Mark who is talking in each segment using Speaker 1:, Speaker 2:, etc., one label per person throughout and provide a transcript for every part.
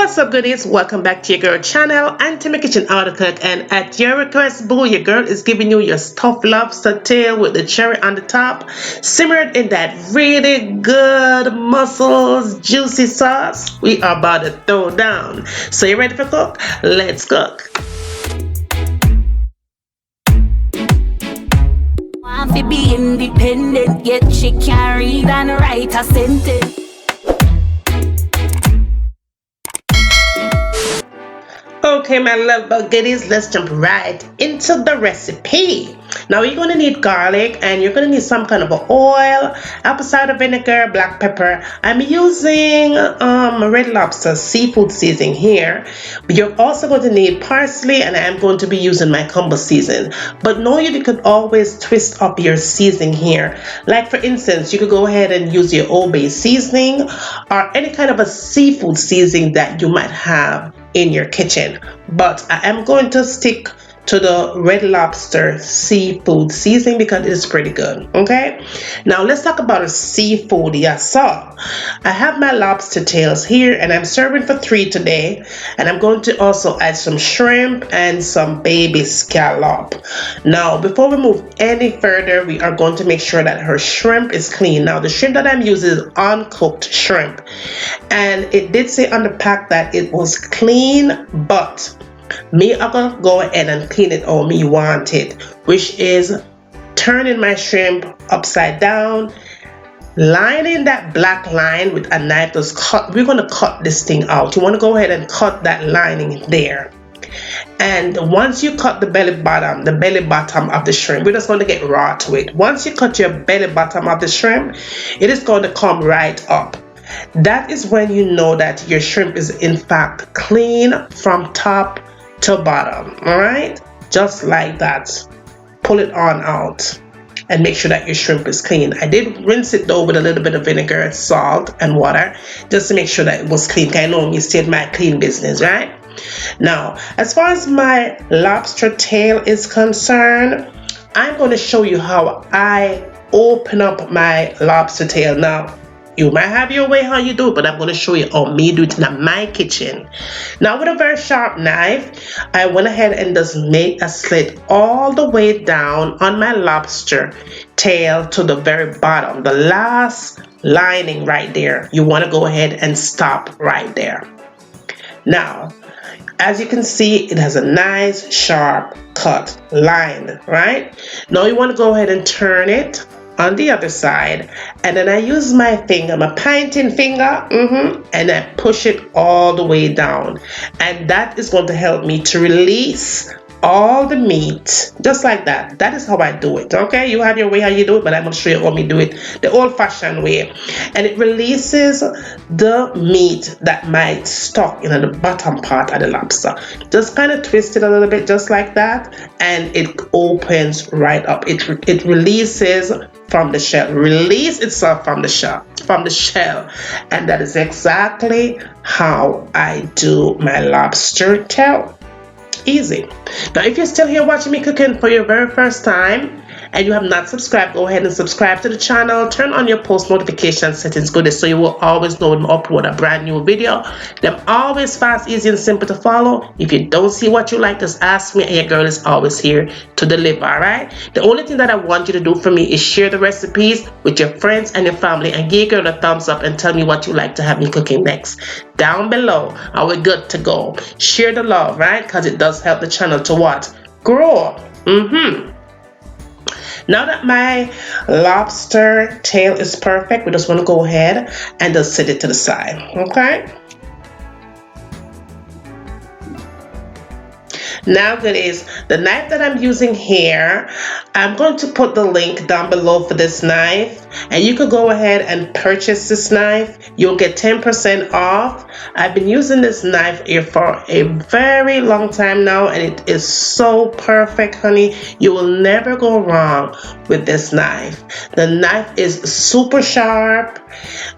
Speaker 1: What's up, goodies? Welcome back to your girl channel and to my kitchen how to cook. And at your request, boo, your girl is giving you your stuffed lobster tail with the cherry on the top, simmered in that really good mussels juicy sauce. We are about to throw down. So you ready for cook? Let's cook.
Speaker 2: Want to be independent, yet she can't read and write a sentence.
Speaker 1: Okay, my love bug goodies, let's jump right into the recipe. Now you're going to need garlic and you're going to need some kind of oil, apple cider vinegar, black pepper. I'm using Red Lobster seafood seasoning here. But you're also going to need parsley, and I'm going to be using my combo season. But know you could always twist up your seasoning here. Like for instance, you could go ahead and use your Old Bay seasoning or any kind of a seafood seasoning that you might have in your kitchen, but I am going to stick to the Red Lobster seafood seasoning because it is pretty good. Okay, now let's talk about a seafood. So I have my lobster tails here and I'm serving for 3 today, and I'm going to also add some shrimp and some baby scallop. Now before we move any further, we are going to make sure that her shrimp is clean. Now the shrimp that I'm using is uncooked shrimp, and it did say on the pack that it was clean, but me, I'm gonna go ahead and clean it how me want it, which is turning my shrimp upside down, lining that black line with a knife. Just cut. We're gonna cut this thing out. You want to go ahead and cut that lining there. And once you cut the belly bottom of the shrimp, we're just going to get raw to it. Once you cut your belly bottom of the shrimp, it is going to come right up. That is when you know that your shrimp is in fact clean from top to bottom. All right, just like that. Pull it on out and make sure that your shrimp is clean. I did rinse it though with a little bit of vinegar, salt and water just to make sure that it was clean. I know me stayed my clean business, right? Now as far as my lobster tail is concerned, I'm going to show you how I open up my lobster tail. Now you might have your way how you do it, but I'm going to show you how me do it in my kitchen. Now with a very sharp knife, I went ahead and just made a slit all the way down on my lobster tail to the very bottom, the last lining right there. You want to go ahead and stop right there. Now as you can see, it has a nice sharp cut line, right? Now you want to go ahead and turn it on the other side, and then I use my finger, my pointing finger, and I push it all the way down, and that is going to help me to release all the meat, just like that. That is how I do it. Okay, you have your way how you do it, but I'm going to show you how me do it the old-fashioned way. And it releases the meat that might stuck in the bottom part of the lobster. Just kind of twist it a little bit, just like that, and it opens right up. It releases from the shell, release itself from the shell, and that is exactly how I do my lobster tail. Easy. Now if you're still here watching me cooking for your very first time and you have not subscribed, go ahead and subscribe to the channel. Turn on your post notification settings, goodies, so you will always know when I upload a brand new video. They're always fast, easy and simple to follow. If you don't see what you like, just ask me and your girl is always here to deliver. Alright, the only thing that I want you to do for me is share the recipes with your friends and your family, and give your girl a thumbs up and tell me what you like to have me cooking next down below. Are we good to go? Share the love, right? Because it does help the channel to what? Grow. Now that my lobster tail is perfect, we just want to go ahead and just set it to the side. Okay, now goodies, the knife that I'm using here, I'm going to put the link down below for this knife, and you could go ahead and purchase this knife. You'll get 10% off. I've been using this knife here for a very long time now, and it is so perfect, honey. You will never go wrong with this knife. The knife is super sharp.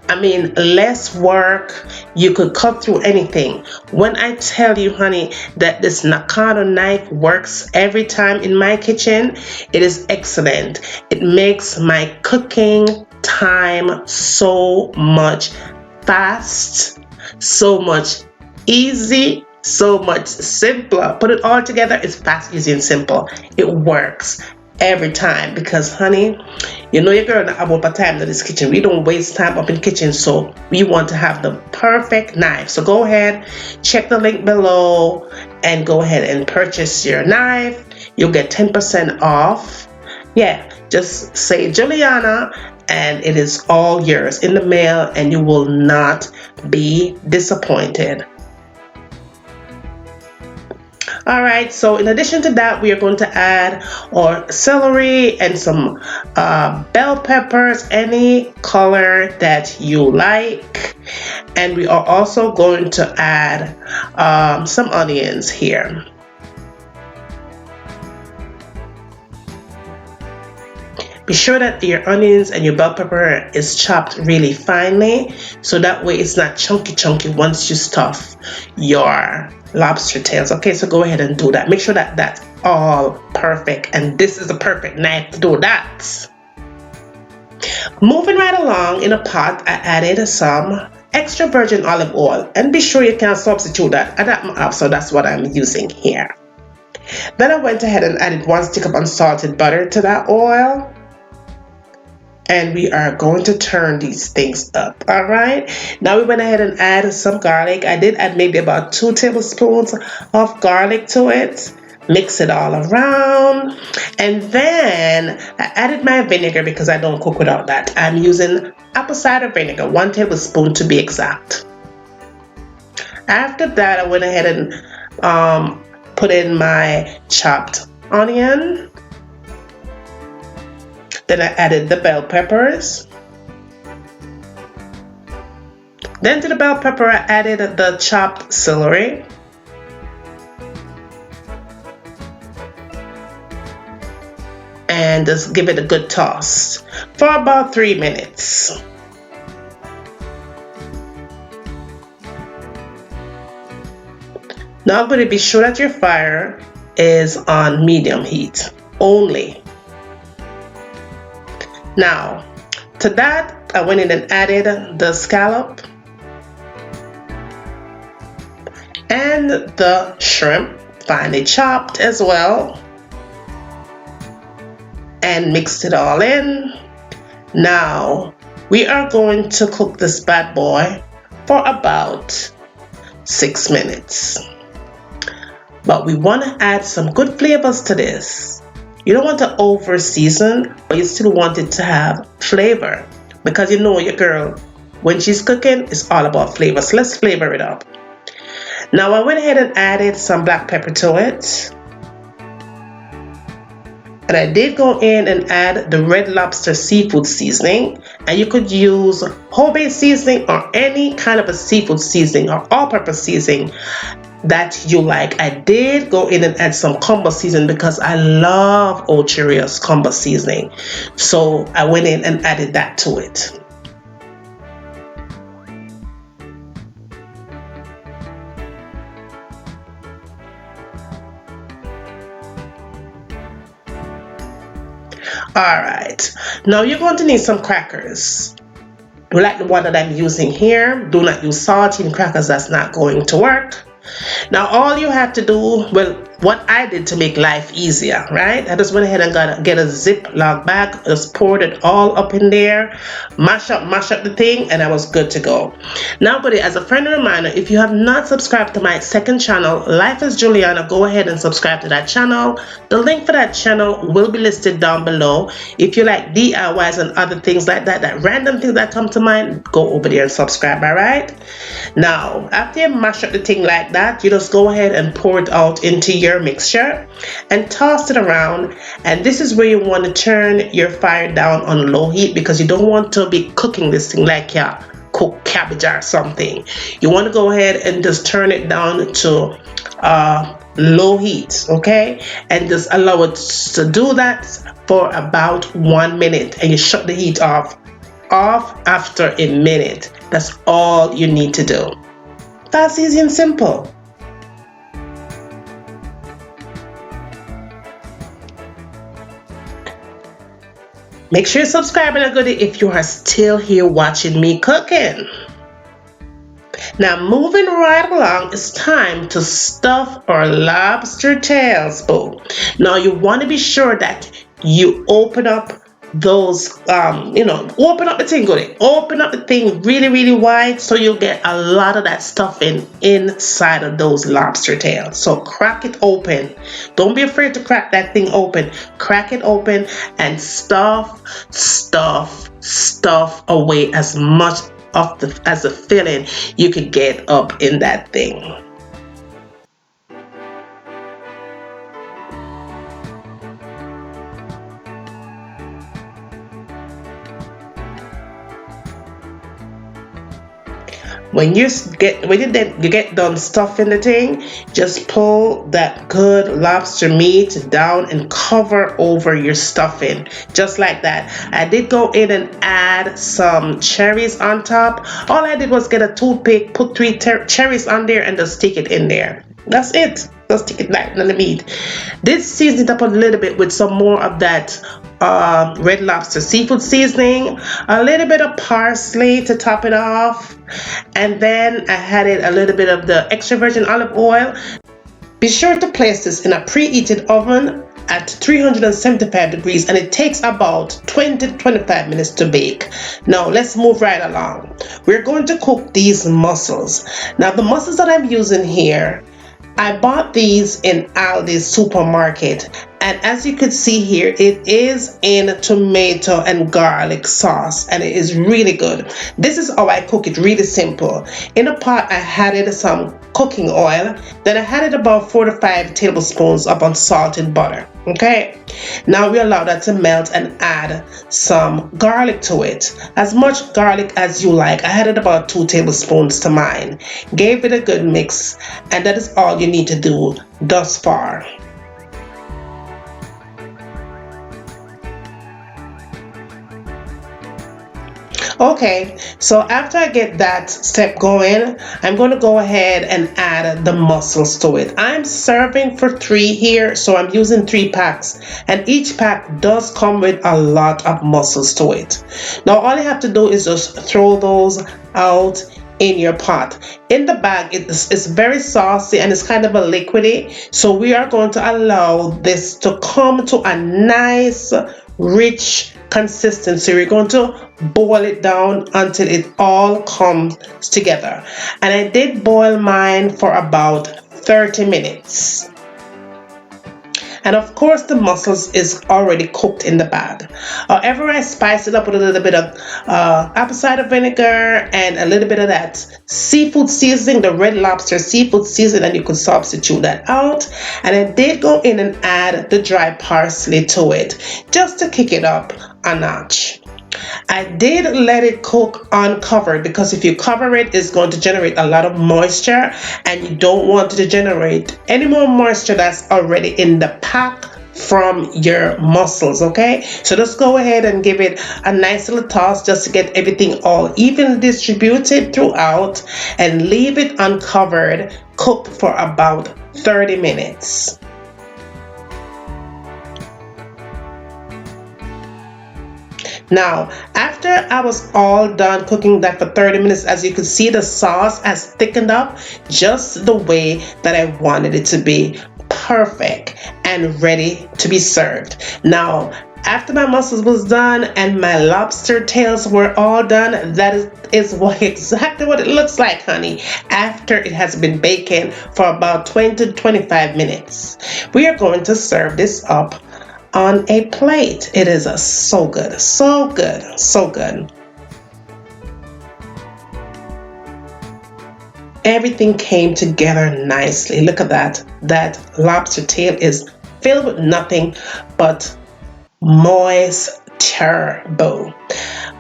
Speaker 1: I mean, less work. You could cut through anything. When I tell you, honey, that this Nakano knife works every time in my kitchen, it is excellent. It makes my cooking time so much fast, so much easy, so much simpler. Put it all together, it's fast, easy, and simple. It works every time because, honey, you know your girl not about a time in this kitchen. We don't waste time up in kitchen, so we want to have the perfect knife. So go ahead, check the link below, and go ahead and purchase your knife. You'll get 10% off. Yeah, just say Juliana and it is all yours in the mail, and you will not be disappointed. Alright, so in addition to that, we are going to add our celery and some bell peppers, any color that you like. And we are also going to add some onions here. Be sure that your onions and your bell pepper is chopped really finely, so that way it's not chunky once you stuff your lobster tails. Okay, so go ahead and do that. Make sure that that's all perfect, and this is the perfect knife to do that. Moving right along, in a pot I added some extra virgin olive oil, and be sure you can substitute that. I got my up, so that's what I'm using here. Then I went ahead and added 1 stick of unsalted butter to that oil. And we are going to turn these things up. All right, now we went ahead and added some garlic. I did add maybe about 2 tablespoons of garlic to it. Mix it all around, and then I added my vinegar because I don't cook without that. I'm using apple cider vinegar, 1 tablespoon to be exact. After that, I went ahead and put in my chopped onion. Then I added the bell peppers. Then to the bell pepper, I added the chopped celery. And just give it a good toss for about 3 minutes. Now I'm going to be sure that your fire is on medium heat only. Now, to that, I went in and added the scallop and the shrimp, finely chopped as well, and mixed it all in. Now, we are going to cook this bad boy for about 6 minutes. But we want to add some good flavors to this. You don't want to over season, but you still want it to have flavor, because you know your girl, when she's cooking, it's all about flavor. So let's flavor it up. Now I went ahead and added some black pepper to it, and I did go in and add the Red Lobster seafood seasoning, and you could use whole base seasoning or any kind of a seafood seasoning or all-purpose seasoning that you like. I did go in and add some combo seasoning because I love Ocheria's combo seasoning, so I went in and added that to it. Alright, now you're going to need some crackers. Like the one that I'm using here. Do not use saltine crackers, that's not going to work. Now all you have to do, well, what I did to make life easier, right? I just went ahead and get a Ziploc bag, just poured it all up in there, mash up the thing, and I was good to go. Now, buddy, as a friendly reminder, if you have not subscribed to my second channel, Life is Juliana, go ahead and subscribe to that channel. The link for that channel will be listed down below. If you like DIYs and other things like that, that random things that come to mind, go over there and subscribe, all right? Now, after you mash up the thing like that, you just go ahead and pour it out into your mixture and toss it around. And this is where you want to turn your fire down on low heat, because you don't want to be cooking this thing like you cook cabbage or something. You want to go ahead and just turn it down to low heat, okay, and just allow it to do that for about 1 minute, and you shut the heat off after a minute. That's all you need to do. That's easy and simple. Make sure you subscribe and goodie if you are still here watching me cooking. Now, moving right along, it's time to stuff our lobster tails, boo. Now, you want to be sure that you open up those, open up the thing, good. Open up the thing really, really wide so you'll get a lot of that stuffing inside of those lobster tails. So, crack it open. Don't be afraid to crack that thing open. Crack it open and stuff away as much of the as a filling you could get up in that thing. When you get done stuffing the thing, just pull that good lobster meat down and cover over your stuffing, just like that. I did go in and add some cherries on top. All I did was get a toothpick, put three cherries on there, and just stick it in there. That's it. Just stick it back in the meat. This season it up a little bit with some more of that red lobster seafood seasoning, a little bit of parsley to top it off, and then I added a little bit of the extra virgin olive oil. Be sure to place this in a preheated oven at 375 degrees, and it takes about 20 to 25 minutes to bake. Now let's move right along. We're going to cook these mussels. Now the mussels that I'm using here, I bought these in Aldi's supermarket, and as you could see here, it is in tomato and garlic sauce, and it is really good. This is how I cook it, really simple. In a pot, I added some cooking oil, then I added about 4 to 5 tablespoons of unsalted butter. Okay, now we allow that to melt and add some garlic to it, as much garlic as you like. I added about 2 tablespoons to mine, gave it a good mix, and that is all you need to do thus far. Okay, so after I get that step going, I'm going to go ahead and add the mussels to it. I'm serving for 3 here, so I'm using 3 packs, and each pack does come with a lot of mussels to it. Now all you have to do is just throw those out in your pot. In the bag, it's very saucy and it's kind of a liquidy, so we are going to allow this to come to a nice rich consistency. We're going to boil it down until it all comes together, and I did boil mine for about 30 minutes. And of course the mussels is already cooked in the bag. However, I spice it up with a little bit of apple cider vinegar and a little bit of that seafood seasoning, the red lobster seafood seasoning, and you could substitute that out. And I did go in and add the dry parsley to it just to kick it up a notch. I did let it cook uncovered because if you cover it, it's going to generate a lot of moisture, and you don't want to generate any more moisture that's already in the pack from your mussels. Okay, so just go ahead and give it a nice little toss just to get everything all evenly distributed throughout, and leave it uncovered, cooked for about 30 minutes. Now, after I was all done cooking that for 30 minutes, as you can see, the sauce has thickened up just the way that I wanted it to be. Perfect and ready to be served. Now, after my mussels was done and my lobster tails were all done, that is exactly what it looks like, honey, after it has been baking for about 20 to 25 minutes. We are going to serve this up on a plate. It is so good, so good, so good. Everything came together nicely. Look at that. That lobster tail is filled with nothing but moisture.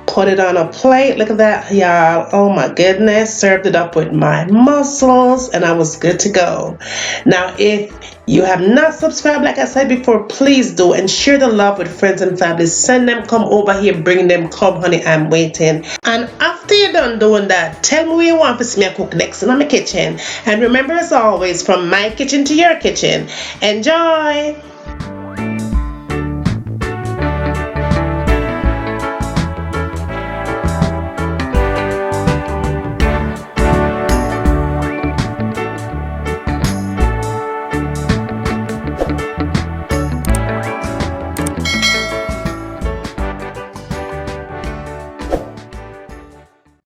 Speaker 1: Put it on a plate. Look at that, y'all. Oh my goodness. Served it up with my mussels, and I was good to go. Now, if you have not subscribed, like I said before, please do, and share the love with friends and family. Send them, come over here, bring them, come, honey, I'm waiting. And after you're done doing that, tell me what you want to see me cook next in my kitchen. And remember, as always, from my kitchen to your kitchen, enjoy.